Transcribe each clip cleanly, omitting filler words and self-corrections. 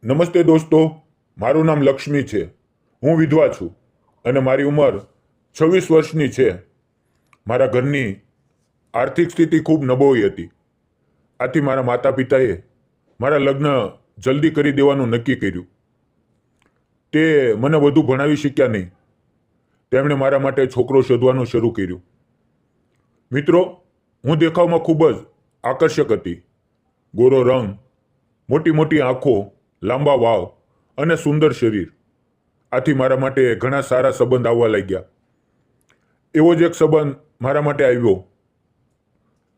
નમસ્તે દોસ્તો, મારું નામ લક્ષ્મી છે. હું વિધવા છું અને મારી ઉંમર 26 વર્ષની છે. મારા ઘરની આર્થિક સ્થિતિ ખૂબ નબળી હતી. આથી મારા માતા પિતાએ મારા લગ્ન જલ્દી કરી દેવાનું નક્કી કર્યું. તે મને વધુ ભણાવી શક્યા નહીં. તેમણે મારા માટે છોકરો શોધવાનું શરૂ કર્યું. મિત્રો, હું દેખાવમાં ખૂબ જ આકર્ષક હતી. ગોરો રંગ, મોટી મોટી આંખો, લાંબા વાળ અને સુંદર શરીર. આથી મારા માટે ઘણા સારા સંબંધ આવવા લાગ્યા. એવો જ એક સંબંધ મારા માટે આવ્યો.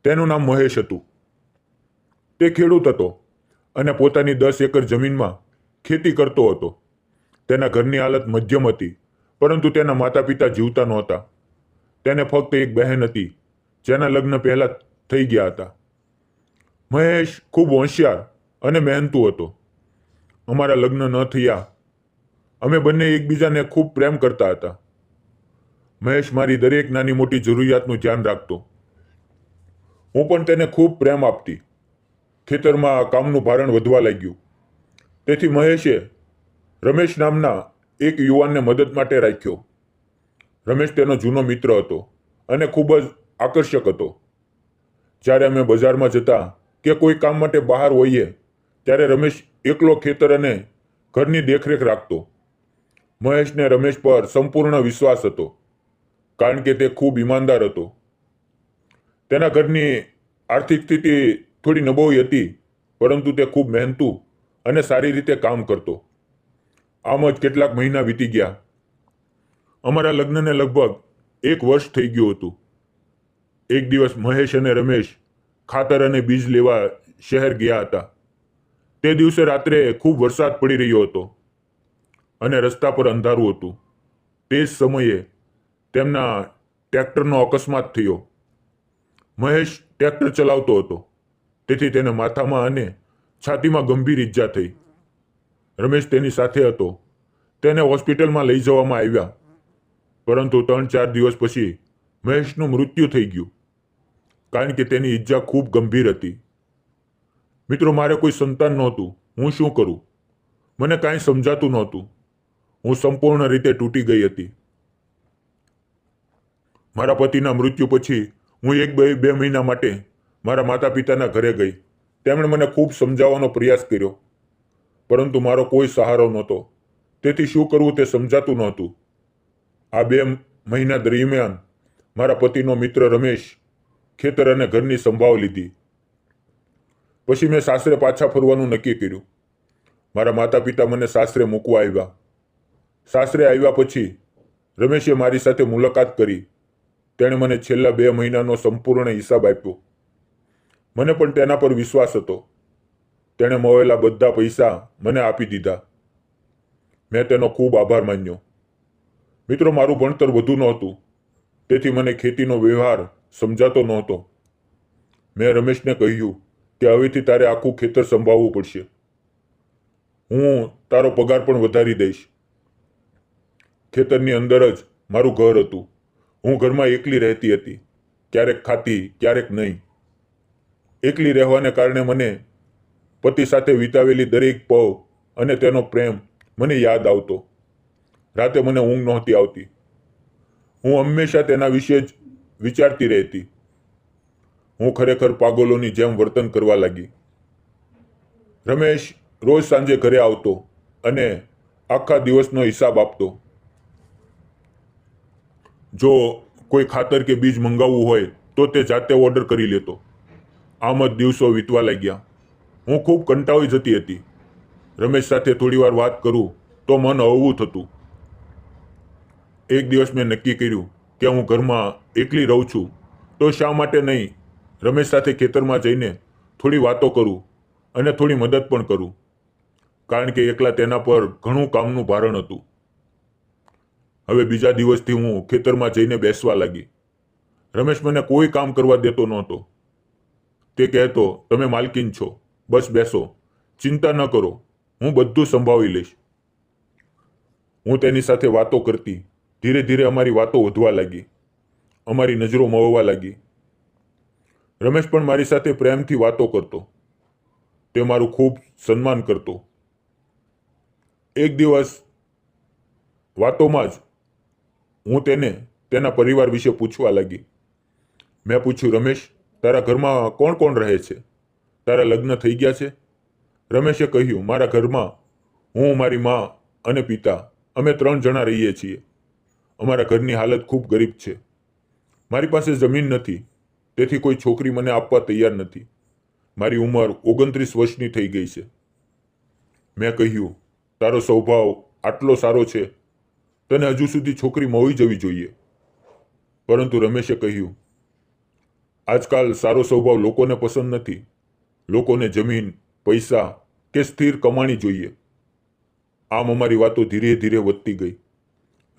તેનું નામ મહેશ હતું. તે ખેડૂત હતો અને પોતાની 10 એકર જમીનમાં ખેતી કરતો હતો. તેના ઘરની હાલત મધ્યમ હતી, પરંતુ તેના માતા પિતા જીવતા નહોતા. તેને ફક્ત એક બહેન હતી, જેના લગ્ન પહેલા થઈ ગયા હતા. મહેશ ખૂબ હોશિયાર અને મહેનતુ હતો. અમારા લગ્ન ન થયા. અમે બંને એકબીજાને ખૂબ પ્રેમ કરતા હતા. મહેશ મારી દરેક નાની મોટી જરૂરિયાતનું ધ્યાન રાખતો. હું પણ તેને ખૂબ પ્રેમ આપતી. ખેતરમાં કામનું ભારણ વધવા લાગ્યું. તેથી મહેશે રમેશ નામના એક યુવાનને મદદ માટે રાખ્યો. રમેશ તેનો જૂનો મિત્ર હતો અને ખૂબ જ આકર્ષક હતો. જ્યારે અમે બજારમાં જતા કે કોઈ કામ માટે બહાર હોઈએ, ત્યારે રમેશ એકલો ખેતર અને ઘરની દેખરેખ રાખતો. મહેશને રમેશ પર સંપૂર્ણ વિશ્વાસ હતો, કારણ કે તે ખૂબ ઈમાનદાર હતો. તેના ઘરની આર્થિક સ્થિતિ થોડી નબળી હતી, પરંતુ તે ખૂબ મહેનતુ અને સારી રીતે કામ કરતો. આમ જ કેટલાક મહિના વીતી ગયા. અમારા લગ્નને લગભગ 1 વર્ષ થઈ ગયું હતું. એક દિવસ મહેશ અને રમેશ ખાતર અને બીજ લેવા શહેર ગયા હતા. તે દિવસે રાત્રે ખૂબ વરસાદ પડી રહ્યો હતો અને રસ્તા પર અંધારું હતું. તે જ સમયે તેમના ટ્રેક્ટરનો અકસ્માત થયો. મહેશ ટ્રેક્ટર ચલાવતો હતો, તેથી તેને માથામાં અને છાતીમાં ગંભીર ઈજા થઈ. રમેશ તેની સાથે હતો. તેને હોસ્પિટલમાં લઈ જવામાં આવ્યા, પરંતુ 3-4 દિવસ પછી મહેશનું મૃત્યુ થઈ ગયું, કારણ કે તેની ઈજા ખૂબ ગંભીર હતી. મિત્રો, મારે કોઈ સંતાન નહોતું. હું શું કરું? મને કાંઈ સમજાતું નહોતું. હું સંપૂર્ણ રીતે તૂટી ગઈ હતી. મારા પતિના મૃત્યુ પછી હું 1-2 મહિના માટે મારા માતા પિતાના ઘરે ગઈ. તેમણે મને ખૂબ સમજાવવાનો પ્રયાસ કર્યો, પરંતુ મારો કોઈ સહારો નહોતો. તેથી શું કરવું તે સમજાતું નહોતું. આ 2 મહિના દરમિયાન મારા પતિનો મિત્ર રમેશ ખેતર અને ઘરની સંભાળ લીધી. પછી મેં સાસરે પાછા ફરવાનું નક્કી કર્યું. મારા માતા પિતા મને સાસરે મૂકવા આવ્યા. સાસરે આવ્યા પછી રમેશે મારી સાથે મુલાકાત કરી. તેણે મને છેલ્લા 2 મહિનાનો સંપૂર્ણ હિસાબ આપ્યો. મને પણ તેના પર વિશ્વાસ હતો. તેણે મળેલા બધા પૈસા મને આપી દીધા. મેં તેનો ખૂબ આભાર માન્યો. મિત્રો, મારું ભણતર વધુ નહોતું, તેથી મને ખેતીનો વ્યવહાર સમજાતો નહોતો. મેં રમેશને કહ્યું કે હવેથી તારે આખું ખેતર સંભાળવું પડશે. હું તારો પગાર પણ વધારી દઈશ. ખેતરની અંદર જ મારું ઘર હતું. હું ઘરમાં એકલી રહેતી હતી. ક્યારેક ખાતી, ક્યારેક નહીં. એકલી રહેવાને કારણે મને પતિ સાથે વિતાવેલી દરેક પળ અને તેનો પ્રેમ મને યાદ આવતો. રાતે મને ઊંઘ નહોતી આવતી. હું હંમેશા તેના વિશે જ વિચારતી રહેતી. હું ખરેખર પાગલોની જેમ વર્તન કરવા લાગી. રમેશ રોજ સાંજે ઘરે આવતો અને આખા દિવસનો હિસાબ આપતો. જો કોઈ ખાતર કે બીજ મંગાવવું હોય તો તે જાતે ઓર્ડર કરી લેતો. આમ જ દિવસો વીતવા લાગ્યા. હું ખૂબ કંટાળી જતી હતી. રમેશ સાથે થોડીવાર વાત કરું તો મન હળવું થતું. એક દિવસ મેં નક્કી કર્યું કે હું ઘરમાં એકલી રહું છું, તો શા માટે નહીં રમેશ સાથે ખેતરમાં જઈને થોડી વાતો કરું અને થોડી મદદ પણ કરું, કારણ કે એકલા તેના પર ઘણું કામનું ભારણ હતું. હવે બીજા દિવસથી હું ખેતરમાં જઈને બેસવા લાગી. રમેશ મને કોઈ કામ કરવા દેતો નહોતો. તે કહેતો, તમે માલકીન છો, બસ બેસો, ચિંતા ન કરો, હું બધું સંભાળી લઈશ. હું તેની સાથે વાતો કરતી. ધીરે ધીરે અમારી વાતો વધવા લાગી. અમારી નજરો મળવા લાગી. રમેશ પણ મારી સાથે પ્રેમથી વાતો કરતો. તે મારું ખૂબ સન્માન કરતો. એક દિવસ વાતોમાં જ હું તેને તેના પરિવાર વિશે પૂછવા લાગી. મેં પૂછ્યું, રમેશ, તારા ઘરમાં કોણ કોણ રહે છે? તારા લગ્ન થઈ ગયા છે? રમેશે કહ્યું, મારા ઘરમાં હું, મારી મા અને પિતા, અમે 3 જણા રહીએ છીએ. અમારા ઘરની હાલત ખૂબ ગરીબ છે. મારી પાસે જમીન નથી, તેથી કોઈ છોકરી મને આપવા તૈયાર નથી. મારી ઉંમર 29 વર્ષની થઈ ગઈ છે. મેં કહ્યું, તારો સ્વભાવ આટલો સારો છે, તને હજુ સુધી છોકરી મળી જવી જોઈએ. પરંતુ રમેશે કહ્યું, આજકાલ સારો સ્વભાવ લોકોને પસંદ નથી. લોકોને જમીન, પૈસા કે સ્થિર કમાણી જોઈએ. આમ અમારી વાતો ધીરે ધીરે વધતી ગઈ.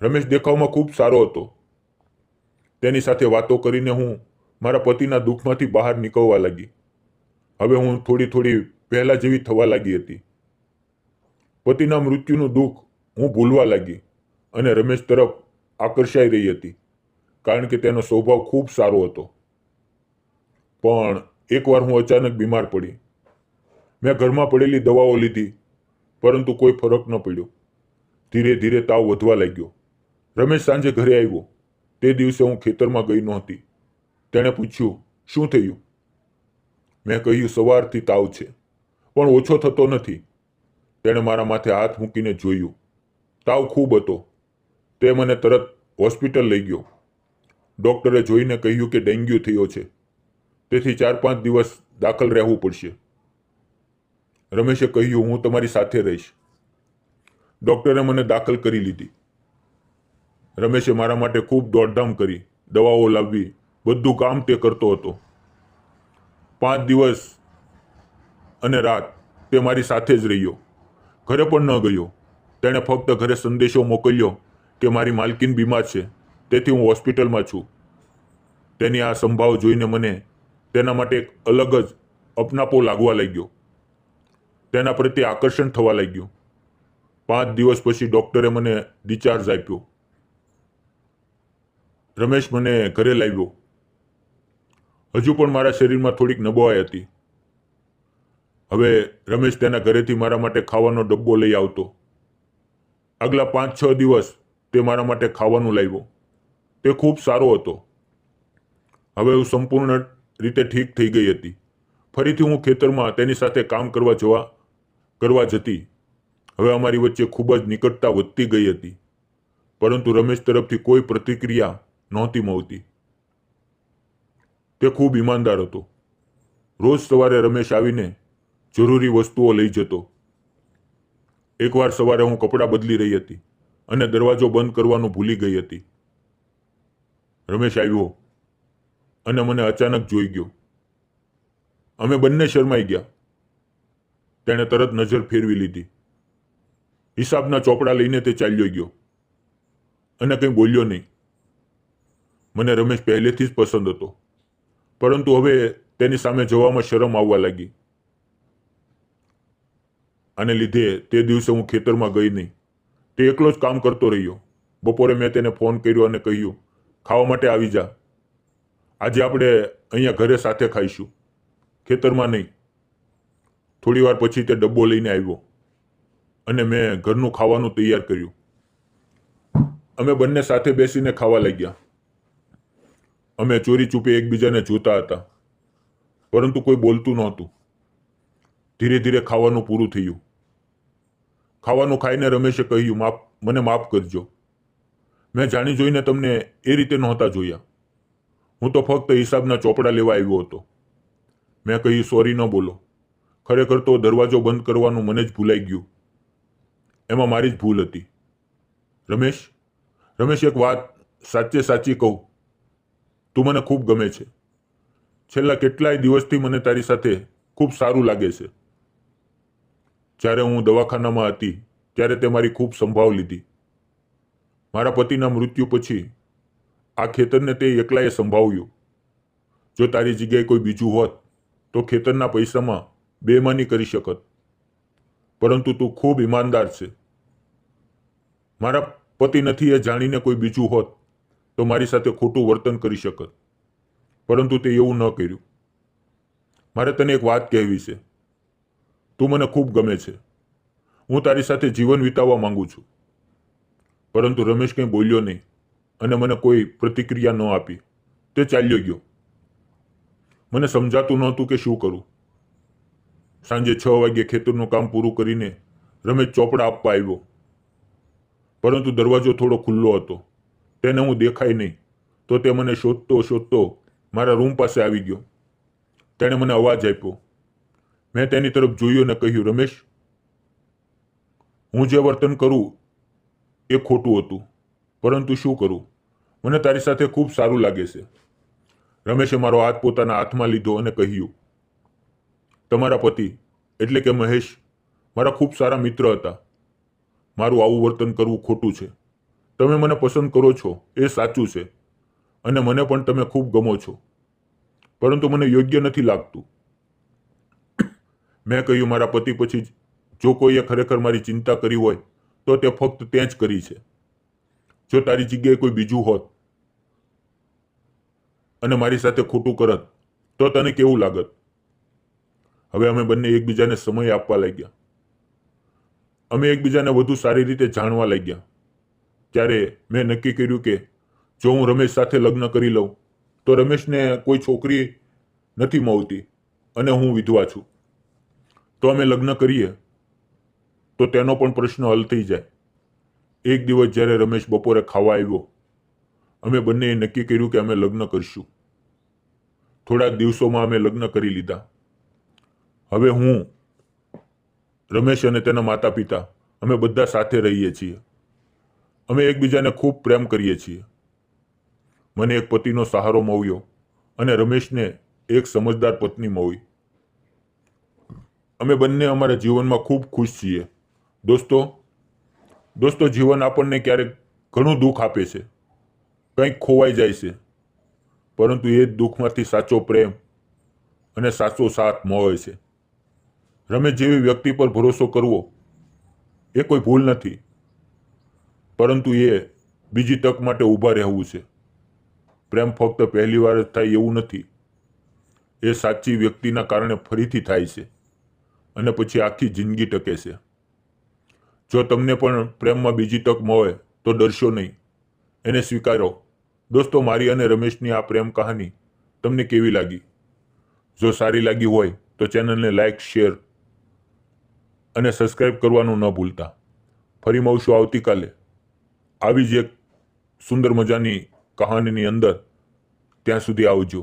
રમેશ દેખાવમાં ખૂબ સારો હતો. તેની સાથે વાતો કરીને હું મારા પતિના દુઃખમાંથી બહાર નીકળવા લાગી. હવે હું થોડી પહેલા જેવી થવા લાગી હતી. પતિના મૃત્યુનું દુઃખ હું ભૂલવા લાગી અને રમેશ તરફ આકર્ષાઈ રહી હતી, કારણ કે તેનો સ્વભાવ ખૂબ સારો હતો. પણ એકવાર હું અચાનક બીમાર પડી. મેં ઘરમાં પડેલી દવાઓ લીધી, પરંતુ કોઈ ફરક ન પડ્યો. ધીરે ધીરે તાવ વધવા લાગ્યો. રમેશ સાંજે ઘરે આવ્યો. તે દિવસે હું ખેતરમાં ગઈ નહોતી. તેણે પૂછ્યું, શું થયું? મેં કહ્યું, સવારથી તાવ છે, પણ ઓછો થતો નથી. તેણે મારા માથે હાથ મૂકીને જોયું. તાવ ખૂબ હતો. તે મને તરત હોસ્પિટલ લઈ ગયો. ડૉક્ટરે જોઈને કહ્યું કે ડેન્ગ્યુ થયો છે, તેથી 4-5 દિવસ દાખલ રહેવું પડશે. રમેશે કહ્યું, હું તમારી સાથે રહીશ. ડૉક્ટરે મને દાખલ કરી લીધી. રમેશે મારા માટે ખૂબ દોડધામ કરી, દવાઓ લાવવી, બધું કામ તે કરતો હતો. 5 દિવસ અને રાત તે મારી સાથે જ રહ્યો. ઘરે પણ ન ગયો. તેણે ફક્ત ઘરે સંદેશો મોકલ્યો કે મારી માલકીન બીમાર છે, તેથી હું હોસ્પિટલમાં છું. તેની આ સંભાવ જોઈને મને તેના માટે એક અલગ જ અપનાપો લાગવા લાગ્યો. તેના પ્રત્યે આકર્ષણ થવા લાગ્યું. 5 દિવસ પછી ડૉક્ટરે મને ડિસ્ચાર્જ આપ્યો. રમેશ મને ઘરે લાવ્યો. હજુ પણ મારા શરીરમાં થોડીક નબળાઈ હતી. હવે રમેશ તેના ઘરેથી મારા માટે ખાવાનો ડબ્બો લઈ આવતો. આગલા 5-6 દિવસ તે મારા માટે ખાવાનું લાવ્યો. તે ખૂબ સારો હતો. હવે હું સંપૂર્ણ રીતે ઠીક થઈ ગઈ હતી. ફરીથી હું ખેતરમાં તેની સાથે કામ કરવા જતી. હવે અમારી વચ્ચે ખૂબ જ નિકટતા વધતી ગઈ હતી, પરંતુ રમેશ તરફથી કોઈ પ્રતિક્રિયા નહોતી મળતી. તે ખૂબ ઈમાનદાર હતો. રોજ સવારે રમેશ આવીને જરૂરી વસ્તુઓ લઈ જતો. એકવાર સવારે હું કપડાં બદલી રહી હતી અને દરવાજો બંધ કરવાનું ભૂલી ગઈ હતી. રમેશ આવ્યો અને મને અચાનક જોઈ ગયો. અમે બંને શરમાઈ ગયા. તેણે તરત નજર ફેરવી લીધી. હિસાબના ચોપડા લઈને તે ચાલ્યો ગયો અને કંઈ બોલ્યો નહીં. મને રમેશ પહેલેથી જ પસંદ હતો, પરંતુ હવે તેની સામે જવામાં શરમ આવવા લાગી. આને લીધે તે દિવસે હું ખેતરમાં ગઈ નહીં. તે એકલો જ કામ કરતો રહ્યો. બપોરે મેં તેને ફોન કર્યો અને કહ્યું, ખાવા માટે આવી જા. આજે આપણે અહીંયા ઘરે સાથે ખાઈશું, ખેતરમાં નહીં. થોડી વાર પછી તે ડબ્બો લઈને આવ્યો અને મેં ઘરનું ખાવાનું તૈયાર કર્યું. અમે બંને સાથે બેસીને ખાવા લાગ્યા. અમે ચોરી છુપે એકબીજાને જોતા હતા, પરંતુ કોઈ બોલતું નહોતું. ધીરે ધીરે ખાવાનું પૂરું થયું. ખાવાનું ખાઈને રમેશે કહ્યું, મને માફ કરજો. મેં જાણી જોઈને તમને એ રીતે નહોતા જોયા. હું તો ફક્ત હિસાબના ચોપડા લેવા આવ્યો હતો. મેં કહ્યું, સોરી ન બોલો. ખરેખર તો દરવાજો બંધ કરવાનું મને જ ભૂલાઈ ગયું. એમાં મારી જ ભૂલ હતી. રમેશ, એક વાત સાચી કહું, તું મને ખૂબ ગમે છે. છેલ્લા કેટલાય દિવસથી મને તારી સાથે ખૂબ સારું લાગે છે. જ્યારે હું દવાખાનામાં હતી ત્યારે તે મારી ખૂબ સંભાળ લીધી. મારા પતિના મૃત્યુ પછી આ ખેતરને તે એકલાએ સંભાળ્યું. જો તારી જગ્યાએ કોઈ બીજું હોત તો ખેતરના પૈસામાં બેમાની કરી શકત, પરંતુ તું ખૂબ ઈમાનદાર છે. મારા પતિ નથી એ જાણીને કોઈ બીજું હોત તો મારી સાથે ખોટું વર્તન કરી શકત, પરંતુ તે એવું ન કર્યું. મારે તને એક વાત કહેવી છે. તું મને ખૂબ ગમે છે. હું તારી સાથે જીવન વિતાવવા માંગુ છું. પરંતુ રમેશ કંઈ બોલ્યો નહીં અને મને કોઈ પ્રતિક્રિયા ન આપી. તે ચાલ્યો ગયો. મને સમજાતું નહોતું કે શું કરું. સાંજે 6 વાગ્યે ખેતરનું કામ પૂરું કરીને રમેશ ચોપડા આપવા આવ્યો, પરંતુ દરવાજો થોડો ખુલ્લો હતો. તેને હું દેખાય નહીં તો તે મને શોધતો શોધતો મારા રૂમ પાસે આવી ગયો. તેણે મને અવાજ આપ્યો. મેં તેની તરફ જોયું અને કહ્યું, રમેશ, હું જે વર્તન કરું એ ખોટું હતું, પરંતુ શું કરું? મને તારી સાથે ખૂબ સારું લાગે છે. રમેશે મારો હાથ પોતાના હાથમાં લીધો અને કહ્યું, તમારા પતિ એટલે કે મહેશ મારા ખૂબ સારા મિત્ર હતા. મારું આવું વર્તન કરવું ખોટું છે. તમે મને પસંદ કરો છો એ સાચું છે અને મને પણ તમે ખૂબ ગમો છો, પરંતુ મને યોગ્ય નથી લાગતું. મેં કહ્યું, મારા પતિ પછી જો કોઈએ ખરેખર મારી ચિંતા કરી હોય તો તે ફક્ત તે જ કરી છે. જો તારી જગ્યાએ કોઈ બીજું હોત અને મારી સાથે ખોટું કરત તો તને કેવું લાગત? હવે અમે બંને એકબીજાને સમય આપવા લાગ્યા. અમે એકબીજાને વધુ સારી રીતે જાણવા લાગ્યા. ત્યારે મેં નક્કી કર્યું કે જો હું રમેશ સાથે લગ્ન કરી લઉં તો રમેશને કોઈ છોકરી નથી મળતી અને હું વિધવા છું. તો અમે લગ્ન કરીએ તો તેનો પણ પ્રશ્ન હલ થઈ જાય. એક દિવસ જ્યારે રમેશ બપોરે ખાવા આવ્યો, અમે બંનેએ નક્કી કર્યું કે અમે લગ્ન કરીશું. થોડાક દિવસોમાં અમે લગ્ન કરી લીધા. હવે હું, રમેશ અને તેના માતા પિતા અમે બધા સાથે રહીએ છીએ. અમે એકબીજાને ખૂબ પ્રેમ કરીએ છીએ. મને એક પતિનો સહારો મળ્યો અને રમેશને એક સમજદાર પત્ની મળી. અમે બંને અમારા જીવનમાં ખૂબ ખુશ છીએ. દોસ્તો, જીવન આપણને ક્યારેક ઘણું દુઃખ આપે છે, કંઈક ખોવાઈ જાય છે, પરંતુ એ જ દુઃખમાંથી સાચો પ્રેમ અને સાચો સાથ મળે છે. રમેશ જેવી વ્યક્તિ પર ભરોસો કરવો એ કોઈ ભૂલ નથી, પરંતુ એ બીજી તક માટે ઊભા રહેવું છે. પ્રેમ ફક્ત પહેલી વાર જ થાય એવું નથી. એ સાચી વ્યક્તિના કારણે ફરીથી થાય છે અને પછી આખી જિંદગી ટકે છે. જો તમને પણ પ્રેમમાં બીજી તક મળે તો ડરશો નહીં, એને સ્વીકારો. દોસ્તો, મારી અને રમેશની આ પ્રેમ કહાની તમને કેવી લાગી? જો સારી લાગી હોય તો ચેનલને લાઈક, શેર અને સબસ્ક્રાઇબ કરવાનું ન ભૂલતા. ફરી મળશું આવતીકાલે આવી જ એક સુંદર મજાની કહાનીની અંદર. ત્યાં સુધી આવજો.